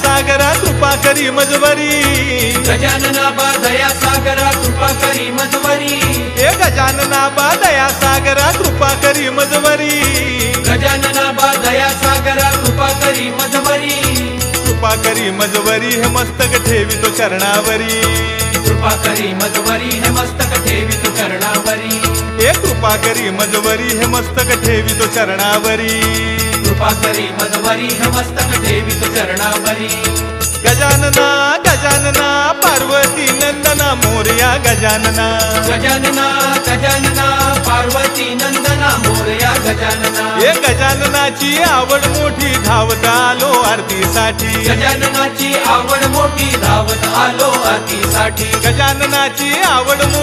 सागरा कृपा करी मजवरी गजानना बा दया सागरा कृपा करी मजवरी हे गजानना बा दया सागरा कृपा करी मजवरी गजानना बा दया सागरा कृपा करी मजवरी कृपा करी मजवरी हे मस्तक ठेवी तो चरणावरी कृपा करी मजवरी हे मस्तक ठेवी तो चरणावरी हे कृपा करी मजवरी हे मस्तक ठेवी तो चरणावरी कृपा करी मजवरी हे मस्तक ठेवी तो चरणावरी गजानना गजानना पार्वती नंदना मोरया गजानना गजानना गजानना पार्वती नंदना मोरया गजानना हे गजाननाची आवड मोठी धावत आलो आरतीसाठी गजाननाची आवड मोठी धावत आलो आरतीसाठी गजाननाची आवड मोठी